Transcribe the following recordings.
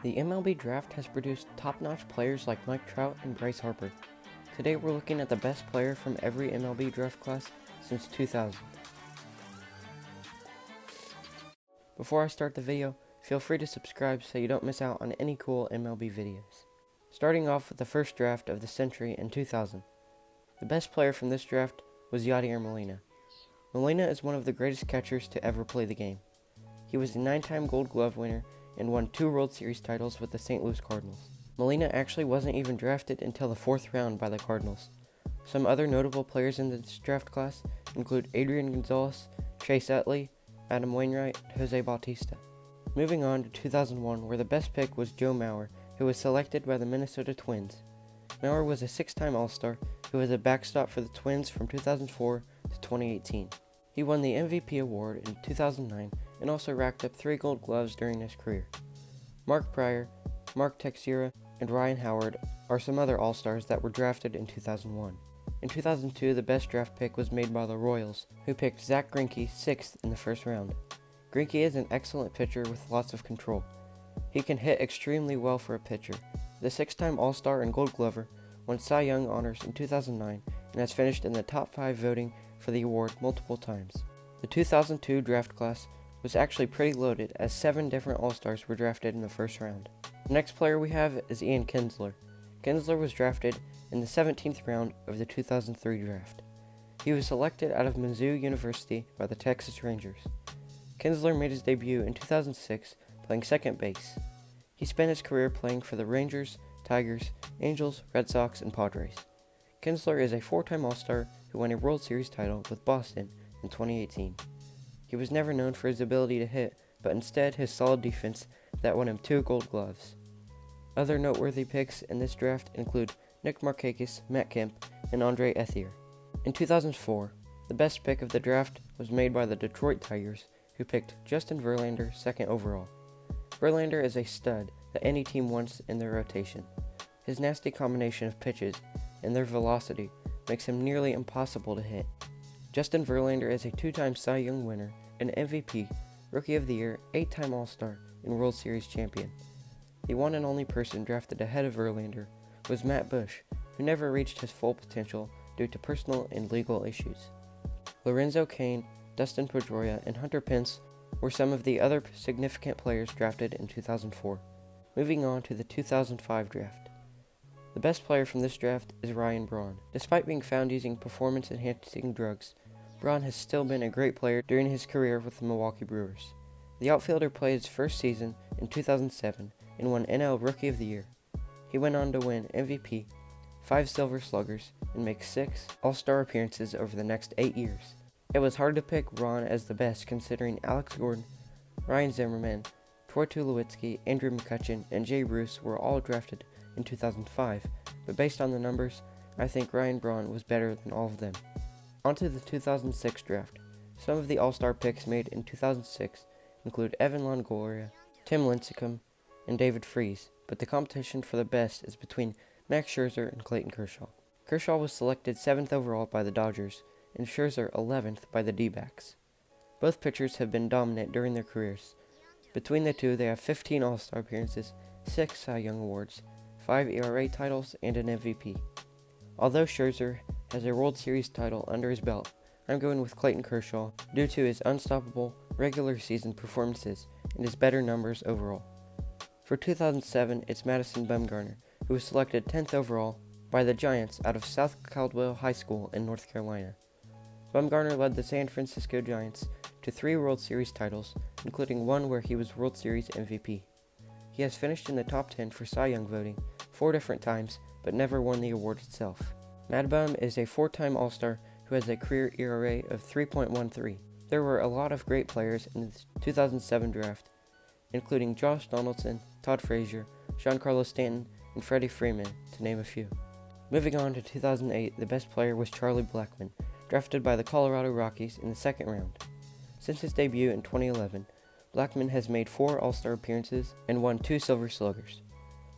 The MLB draft has produced top-notch players like Mike Trout and Bryce Harper. Today we're looking at the best player from every MLB draft class since 2000. Before I start the video, feel free to subscribe so you don't miss out on any cool MLB videos. Starting off with the first draft of the century in 2000. The best player from this draft was Yadier Molina. Molina is one of the greatest catchers to ever play the game. He was a 9-time Gold Glove winner and won 2 World Series titles with the St. Louis Cardinals. Molina actually wasn't even drafted until the 4th round by the Cardinals. Some other notable players in this draft class include Adrian Gonzalez, Chase Utley, Adam Wainwright, and Jose Bautista. Moving on to 2001, where the best pick was Joe Mauer, who was selected by the Minnesota Twins. Mauer was a 6-time All-Star who was a backstop for the Twins from 2004 to 2018. He won the MVP award in 2009 and also racked up 3 Gold Gloves during his career. Mark Pryor, Mark Teixeira, and Ryan Howard are some other All-Stars that were drafted in 2001. In 2002, the best draft pick was made by the Royals, who picked Zack Greinke 6th in the first round. Greinke is an excellent pitcher with lots of control. He can hit extremely well for a pitcher. The 6-time All-Star and Gold Glover won Cy Young honors in 2009 and has finished in the top 5 voting for the award multiple times. The 2002 draft class was actually pretty loaded, as 7 different All-Stars were drafted in the first round. The next player we have is Ian Kinsler. Kinsler was drafted in the 17th round of the 2003 draft. He was selected out of Mizzou University by the Texas Rangers. Kinsler made his debut in 2006 playing second base. He spent his career playing for the Rangers, Tigers, Angels, Red Sox, and Padres. Kinsler is a 4-time All-Star who won a World Series title with Boston in 2018. He was never known for his ability to hit, but instead his solid defense that won him 2 Gold Gloves. Other noteworthy picks in this draft include Nick Markakis, Matt Kemp, and Andre Ethier. In 2004, the best pick of the draft was made by the Detroit Tigers, who picked Justin Verlander 2nd overall. Verlander is a stud that any team wants in their rotation. His nasty combination of pitches and their velocity makes him nearly impossible to hit. Justin Verlander is a 2-time Cy Young winner, an MVP, Rookie of the Year, 8-time All-Star, and World Series champion. The one and only person drafted ahead of Verlander was Matt Bush, who never reached his full potential due to personal and legal issues. Lorenzo Cain, Dustin Pedroia, and Hunter Pence were some of the other significant players drafted in 2004. Moving on to the 2005 draft. The best player from this draft is Ryan Braun. Despite being found using performance-enhancing drugs, Braun has still been a great player during his career with the Milwaukee Brewers. The outfielder played his first season in 2007 and won NL Rookie of the Year. He went on to win MVP, 5 Silver Sluggers, and make 6 All-Star appearances over the next 8 years. It was hard to pick Braun as the best considering Alex Gordon, Ryan Zimmerman, Troy Tulowitzki, Andrew McCutchen, and Jay Bruce were all drafted in 2005, but based on the numbers, I think Ryan Braun was better than all of them. On to the 2006 draft. Some of the All-Star picks made in 2006 include Evan Longoria, Tim Lincecum, and David Freese, but the competition for the best is between Max Scherzer and Clayton Kershaw. Kershaw was selected 7th overall by the Dodgers, and Scherzer 11th by the D-backs. Both pitchers have been dominant during their careers. Between the two, they have 15 All-Star appearances, 6 Cy Young Awards, 5 ERA titles, and an MVP. Although Scherzer has a World Series title under his belt, I'm going with Clayton Kershaw due to his unstoppable regular season performances and his better numbers overall. For 2007, it's Madison Bumgarner, who was selected 10th overall by the Giants out of South Caldwell High School in North Carolina. Bumgarner led the San Francisco Giants to 3 World Series titles, including one where he was World Series MVP. He has finished in the top 10 for Cy Young voting 4 different times, but never won the award itself. Mad Bum is a 4-time All-Star who has a career ERA of 3.13. There were a lot of great players in the 2007 draft, including Josh Donaldson, Todd Frazier, Giancarlo Stanton, and Freddie Freeman, to name a few. Moving on to 2008, the best player was Charlie Blackmon, drafted by the Colorado Rockies in the 2nd round. Since his debut in 2011, Blackmon has made 4 All-Star appearances and won 2 Silver Sluggers.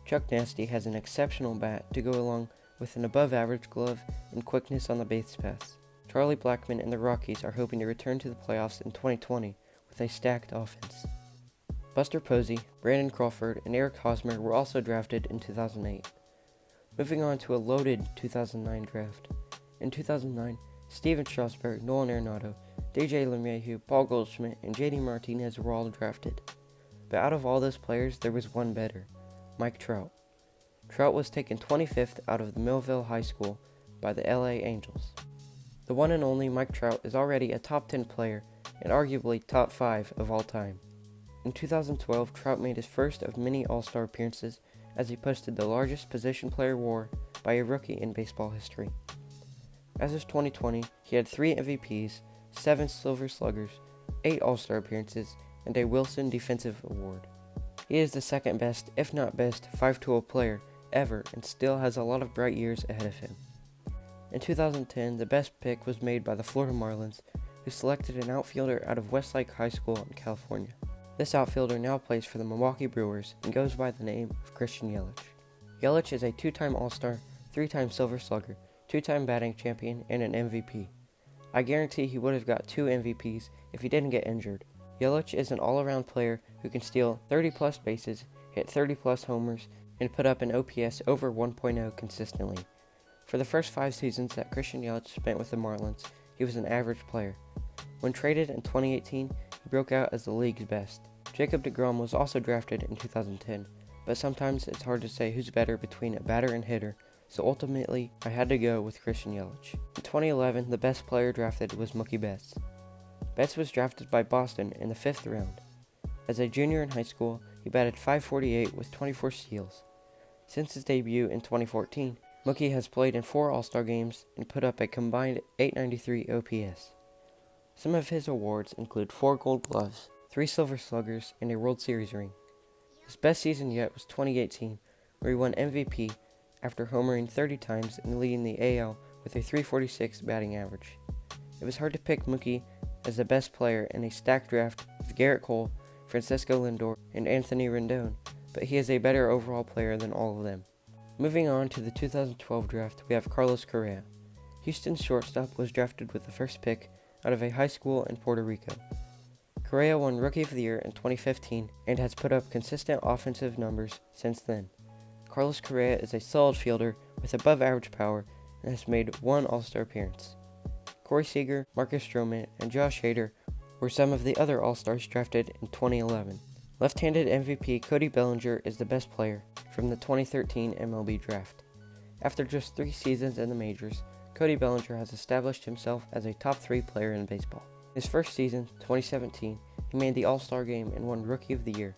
Chuck Nasty has an exceptional bat to go along with an above-average glove and quickness on the base paths. Charlie Blackmon and the Rockies are hoping to return to the playoffs in 2020 with a stacked offense. Buster Posey, Brandon Crawford, and Eric Hosmer were also drafted in 2008. Moving on to a loaded 2009 draft. In 2009, Steven Strasburg, Nolan Arenado, DJ LeMahieu, Paul Goldschmidt, and JD Martinez were all drafted. But out of all those players, there was one better, Mike Trout. Trout was taken 25th out of the Millville High School by the LA Angels. The one and only Mike Trout is already a top 10 player and arguably top 5 of all time. In 2012, Trout made his first of many All-Star appearances as he posted the largest position player WAR by a rookie in baseball history. As of 2020, he had 3 MVPs, 7 Silver Sluggers, 8 All-Star appearances, and a Wilson Defensive Award. He is the second best, if not best, 5-tool player ever and still has a lot of bright years ahead of him. In 2010, the best pick was made by the Florida Marlins, who selected an outfielder out of Westlake High School in California. This outfielder now plays for the Milwaukee Brewers and goes by the name of Christian Yelich. Yelich is a 2-time All-Star, 3-time Silver Slugger, 2-time batting champion, and an MVP. I guarantee he would have got 2 MVPs if he didn't get injured. Yelich is an all-around player who can steal 30-plus bases, hit 30-plus homers, and put up an OPS over 1.0 consistently. For the first 5 seasons that Christian Yelich spent with the Marlins, he was an average player. When traded in 2018, he broke out as the league's best. Jacob deGrom was also drafted in 2010, but sometimes it's hard to say who's better between a batter and hitter, so ultimately I had to go with Christian Yelich. In 2011, the best player drafted was Mookie Betts. Betts was drafted by Boston in the 5th round. As a junior in high school, he batted .548 with 24 steals. Since his debut in 2014, Mookie has played in 4 All-Star games and put up a combined .893 OPS. Some of his awards include 4 Gold Gloves, 3 Silver Sluggers, and a World Series ring. His best season yet was 2018, where he won MVP after homering 30 times and leading the AL with a .346 batting average. It was hard to pick Mookie as the best player in a stacked draft with Garrett Cole, Francisco Lindor, and Anthony Rendon, but he is a better overall player than all of them. Moving on to the 2012 draft, we have Carlos Correa. Houston's shortstop was drafted with the first pick out of a high school in Puerto Rico. Correa won Rookie of the Year in 2015 and has put up consistent offensive numbers since then. Carlos Correa is a solid fielder with above-average power and has made 1 All-Star appearance. Corey Seager, Marcus Stroman, and Josh Hader were some of the other All-Stars drafted in 2011. Left-handed MVP Cody Bellinger is the best player from the 2013 MLB Draft. After just 3 seasons in the majors, Cody Bellinger has established himself as a top 3 player in baseball. His first season, 2017, he made the All-Star game and won Rookie of the Year.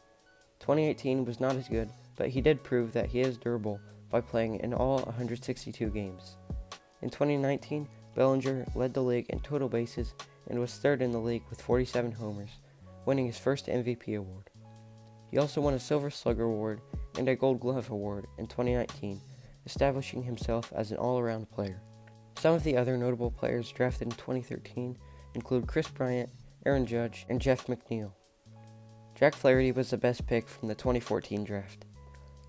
2018 was not as good, but he did prove that he is durable by playing in all 162 games. In 2019, Bellinger led the league in total bases and was 3rd in the league with 47 homers, winning his first MVP award. He also won a Silver Slugger award and a Gold Glove award in 2019, establishing himself as an all-around player. Some of the other notable players drafted in 2013 include Chris Bryant, Aaron Judge, and Jeff McNeil. Jack Flaherty was the best pick from the 2014 draft.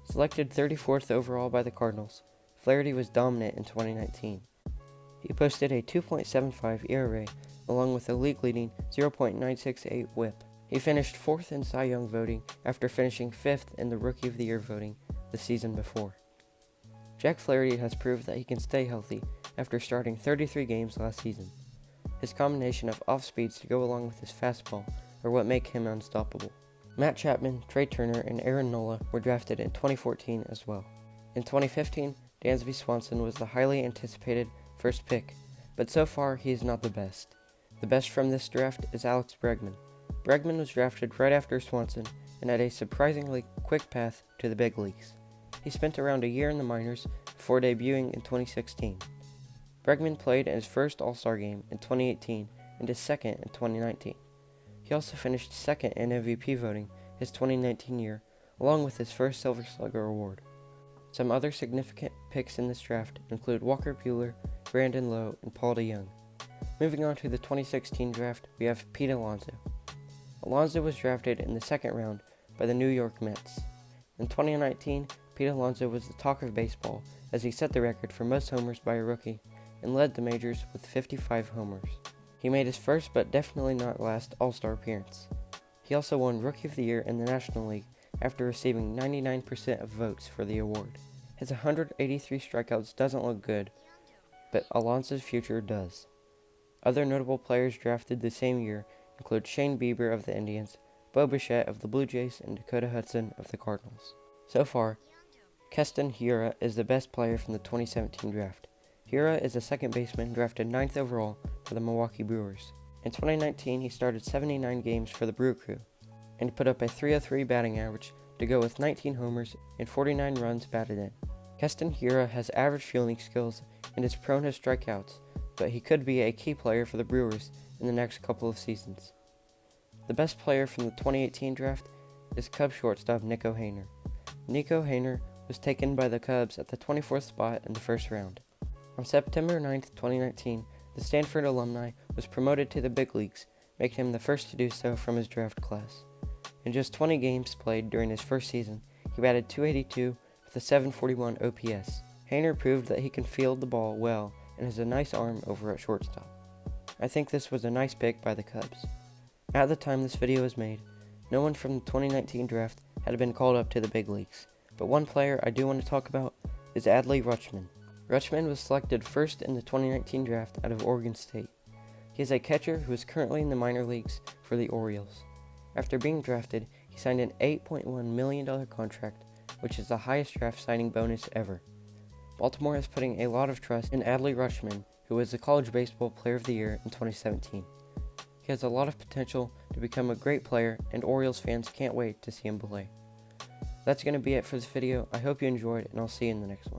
Selected 34th overall by the Cardinals, Flaherty was dominant in 2019. He posted a 2.75 ERA along with a league-leading 0.968 WHIP. He finished 4th in Cy Young voting after finishing 5th in the Rookie of the Year voting the season before. Jack Flaherty has proved that he can stay healthy after starting 33 games last season. His combination of off-speeds to go along with his fastball are what make him unstoppable. Matt Chapman, Trey Turner, and Aaron Nola were drafted in 2014 as well. In 2015, Dansby Swanson was the highly anticipated first pick, but so far he is not the best. The best from this draft is Alex Bregman. Bregman was drafted right after Swanson and had a surprisingly quick path to the big leagues. He spent around a year in the minors before debuting in 2016. Bregman played in his first All-Star game in 2018 and his second in 2019. He also finished 2nd in MVP voting his 2019 year, along with his first Silver Slugger award. Some other significant picks in this draft include Walker Buehler, Brandon Lowe, and Paul DeYoung. Moving on to the 2016 draft, we have Pete Alonso. Alonso was drafted in the 2nd round by the New York Mets. In 2019, Pete Alonso was the talk of baseball as he set the record for most homers by a rookie and led the majors with 55 homers. He made his first but definitely not last All-Star appearance. He also won Rookie of the Year in the National League after receiving 99% of votes for the award. His 183 strikeouts doesn't look good, but Alonso's future does. Other notable players drafted the same year include Shane Bieber of the Indians, Bo Bichette of the Blue Jays, and Dakota Hudson of the Cardinals. So far, Keston Hiura is the best player from the 2017 draft. Hiura is a second baseman drafted 9th overall for the Milwaukee Brewers. In 2019, he started 79 games for the Brew Crew and put up a .303 batting average to go with 19 homers and 49 runs batted in. Keston Hiura has average fielding skills and is prone to strikeouts, but he could be a key player for the Brewers in the next couple of seasons. The best player from the 2018 draft is Cubs shortstop Nico Hoerner. Nico Hoerner was taken by the Cubs at the 24th spot in the first round. On September 9, 2019, the Stanford alumni was promoted to the big leagues, making him the first to do so from his draft class. In just 20 games played during his first season, he batted .282 with a .741 OPS. Hoerner proved that he can field the ball well and has a nice arm over at shortstop. I think this was a nice pick by the Cubs. At the time this video was made, no one from the 2019 draft had been called up to the big leagues, but one player I do want to talk about is Adlai Rushman. Rushman was selected first in the 2019 draft out of Oregon State. He is a catcher who is currently in the minor leagues for the Orioles. After being drafted, he signed an $8.1 million contract, which is the highest draft signing bonus ever. Baltimore is putting a lot of trust in Adlai Rushman, who was the College Baseball Player of the Year in 2017. He has a lot of potential to become a great player, and Orioles fans can't wait to see him play. That's going to be it for this video. I hope you enjoyed, and I'll see you in the next one.